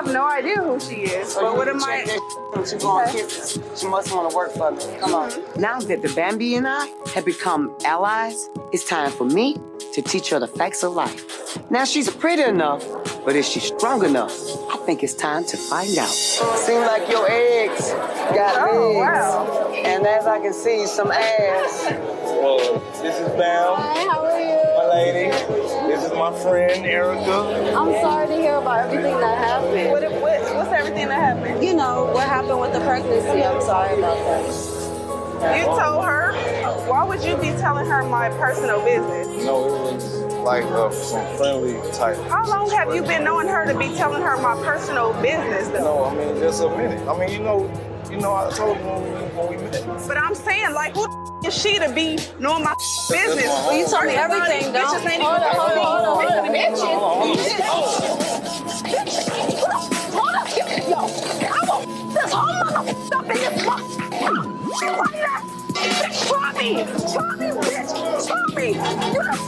have no idea who she is. So but what am check that she going kisses. She must want to work for me. Come on. Now that the Bambi and I have become allies, it's time for me to teach her the facts of life. Now she's pretty enough, but is she strong enough? I think it's time to find out. Seems like your eggs got legs. Wow. And as I can see, some ass. This is Bam. Hi, how are you? My lady. This is my friend, Erica. I'm sorry to hear about everything that happened. What's everything that happened? You know, what happened with the pregnancy. I'm sorry about that. You told her? Why would you be telling her my personal business? No, it was like some friendly type. How long have you been knowing her to be telling her my personal business, though? No, I mean, just a minute. I mean, you know, I told you when we met. But I'm saying, like, who is she to be knowing my business? Well, you told me everything, though. Hold on. Hold up. Yo, I will this whole motherfucker up in this bitch, try me, bitch, try me. You done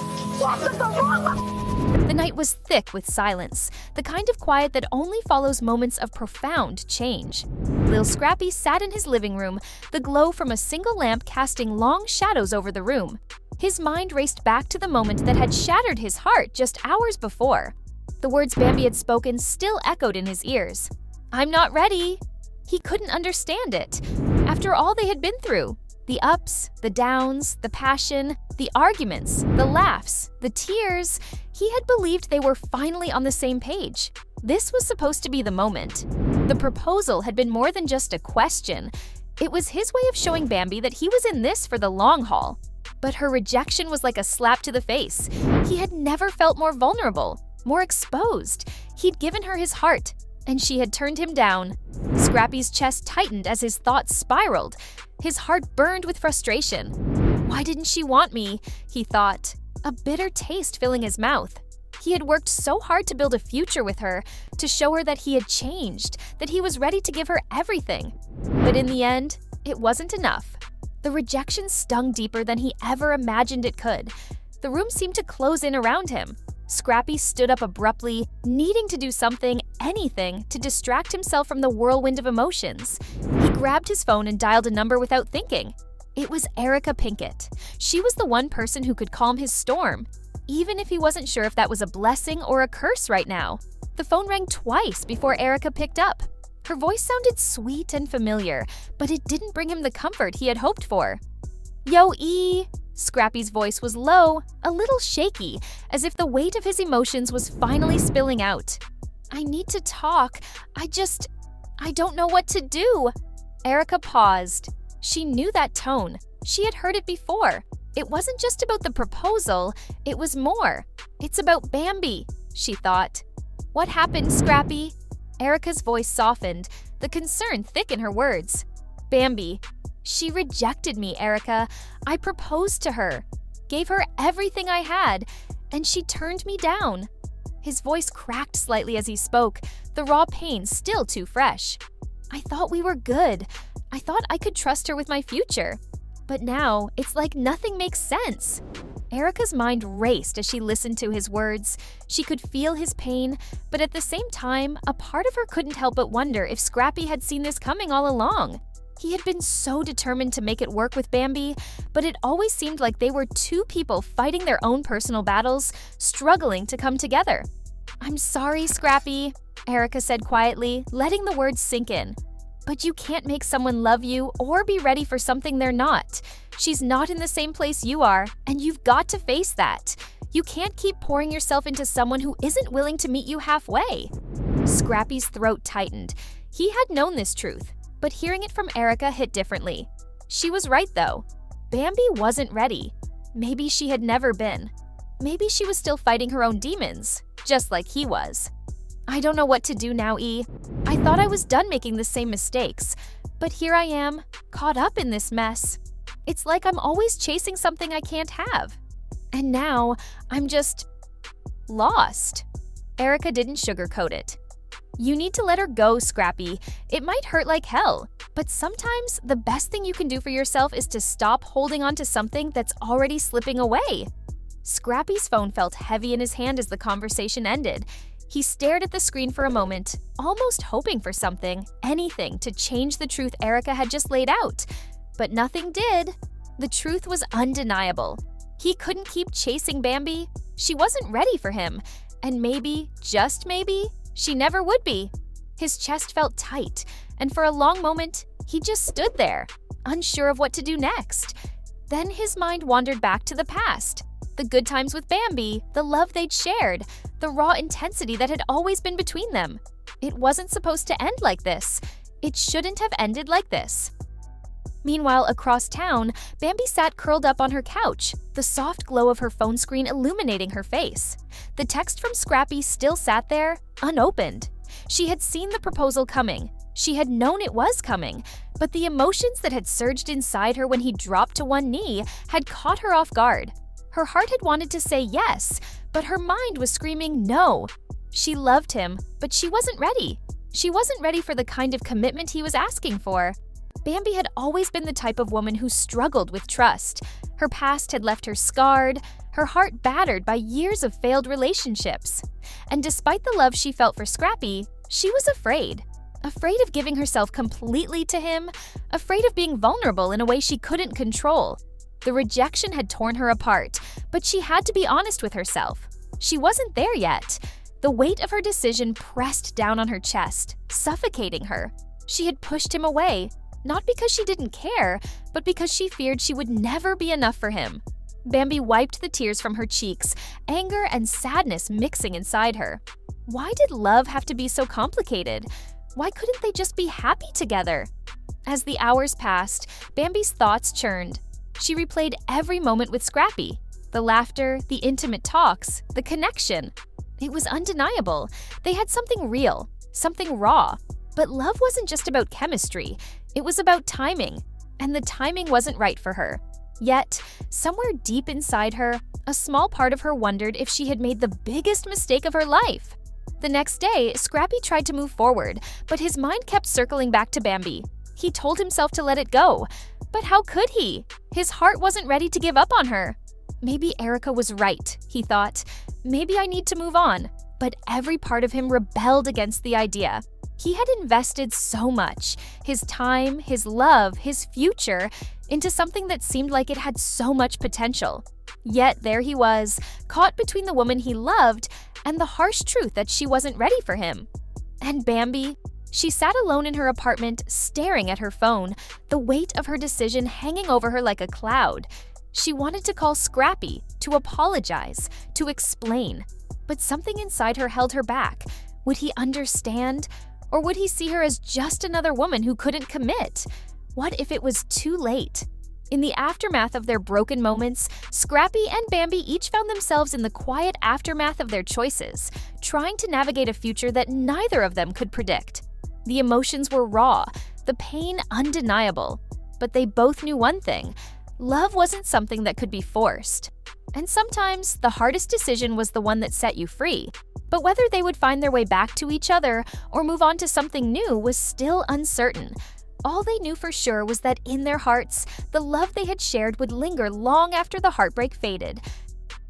walked up the wrong. The night was thick with silence, the kind of quiet that only follows moments of profound change. Lil Scrappy sat in his living room, the glow from a single lamp casting long shadows over the room. His mind raced back to the moment that had shattered his heart just hours before. The words Bambi had spoken still echoed in his ears. "I'm not ready." He couldn't understand it. After all they had been through, the ups, the downs, the passion, the arguments, the laughs, the tears, he had believed they were finally on the same page. This was supposed to be the moment. The proposal had been more than just a question. It was his way of showing Bambi that he was in this for the long haul. But her rejection was like a slap to the face. He had never felt more vulnerable, more exposed. He'd given her his heart, and she had turned him down. Scrappy's chest tightened as his thoughts spiraled. His heart burned with frustration. Why didn't she want me? He thought, a bitter taste filling his mouth. He had worked so hard to build a future with her, to show her that he had changed, that he was ready to give her everything. But in the end, it wasn't enough. The rejection stung deeper than he ever imagined it could. The room seemed to close in around him. Scrappy stood up abruptly, needing to do something, anything, to distract himself from the whirlwind of emotions. He grabbed his phone and dialed a number without thinking. It was Erica Pinkett. She was the one person who could calm his storm, even if he wasn't sure if that was a blessing or a curse right now. The phone rang twice before Erica picked up. Her voice sounded sweet and familiar, but it didn't bring him the comfort he had hoped for. "Yo, E!" Scrappy's voice was low, a little shaky, as if the weight of his emotions was finally spilling out. "I need to talk. I don't know what to do." Erica paused. She knew that tone. She had heard it before. It wasn't just about the proposal, it was more. "It's about Bambi," she thought. "What happened, Scrappy?" Erica's voice softened, the concern thick in her words. "Bambi. She rejected me, Erica. I proposed to her, gave her everything I had, and she turned me down." His voice cracked slightly as he spoke, the raw pain still too fresh. "I thought we were good. I thought I could trust her with my future. But now, it's like nothing makes sense." Erica's mind raced as she listened to his words. She could feel his pain, but at the same time, a part of her couldn't help but wonder if Scrappy had seen this coming all along. He had been so determined to make it work with Bambi, but it always seemed like they were two people fighting their own personal battles, struggling to come together. "I'm sorry, Scrappy," Erica said quietly, letting the words sink in. "But you can't make someone love you or be ready for something they're not. She's not in the same place you are, and you've got to face that. You can't keep pouring yourself into someone who isn't willing to meet you halfway." Scrappy's throat tightened. He had known this truth, but hearing it from Erica hit differently. She was right, though. Bambi wasn't ready. Maybe she had never been. Maybe she was still fighting her own demons, just like he was. "I don't know what to do now, E. I thought I was done making the same mistakes, but here I am, caught up in this mess. It's like I'm always chasing something I can't have. And now, I'm just lost." Erica didn't sugarcoat it. "You need to let her go, Scrappy. It might hurt like hell, but sometimes the best thing you can do for yourself is to stop holding on to something that's already slipping away." Scrappy's phone felt heavy in his hand as the conversation ended. He stared at the screen for a moment, almost hoping for something, anything, to change the truth Erica had just laid out. But nothing did. The truth was undeniable. He couldn't keep chasing Bambi. She wasn't ready for him. And maybe, just maybe, she never would be. His chest felt tight, and for a long moment, he just stood there, unsure of what to do next. Then his mind wandered back to the past. The good times with Bambi, the love they'd shared, the raw intensity that had always been between them. It wasn't supposed to end like this. It shouldn't have ended like this. Meanwhile, across town, Bambi sat curled up on her couch, the soft glow of her phone screen illuminating her face. The text from Scrappy still sat there, unopened. She had seen the proposal coming. She had known it was coming, but the emotions that had surged inside her when he dropped to one knee had caught her off guard. Her heart had wanted to say yes, but her mind was screaming no. She loved him, but she wasn't ready. She wasn't ready for the kind of commitment he was asking for. Bambi had always been the type of woman who struggled with trust. Her past had left her scarred, her heart battered by years of failed relationships. And despite the love she felt for Scrappy, she was afraid. Afraid of giving herself completely to him, afraid of being vulnerable in a way she couldn't control. The rejection had torn her apart, but she had to be honest with herself. She wasn't there yet. The weight of her decision pressed down on her chest, suffocating her. She had pushed him away, not because she didn't care, but because she feared she would never be enough for him. Bambi wiped the tears from her cheeks, anger and sadness mixing inside her. Why did love have to be so complicated? Why couldn't they just be happy together? As the hours passed, Bambi's thoughts churned. She replayed every moment with Scrappy. The laughter, the intimate talks, the connection. It was undeniable. They had something real, something raw. But love wasn't just about chemistry. It was about timing. And the timing wasn't right for her. Yet, somewhere deep inside her, a small part of her wondered if she had made the biggest mistake of her life. The next day, Scrappy tried to move forward, but his mind kept circling back to Bambi. He told himself to let it go. But how could he? His heart wasn't ready to give up on her. Maybe Erica was right, he thought. Maybe I need to move on. But every part of him rebelled against the idea. He had invested so much, his time, his love, his future, into something that seemed like it had so much potential. Yet there he was, caught between the woman he loved and the harsh truth that she wasn't ready for him. And Bambi? She sat alone in her apartment, staring at her phone, the weight of her decision hanging over her like a cloud. She wanted to call Scrappy, to apologize, to explain. But something inside her held her back. Would he understand? Or would he see her as just another woman who couldn't commit? What if it was too late? In the aftermath of their broken moments, Scrappy and Bambi each found themselves in the quiet aftermath of their choices, trying to navigate a future that neither of them could predict. The emotions were raw, the pain undeniable. But they both knew one thing: love wasn't something that could be forced. And sometimes, the hardest decision was the one that set you free. But whether they would find their way back to each other or move on to something new was still uncertain. All they knew for sure was that in their hearts, the love they had shared would linger long after the heartbreak faded,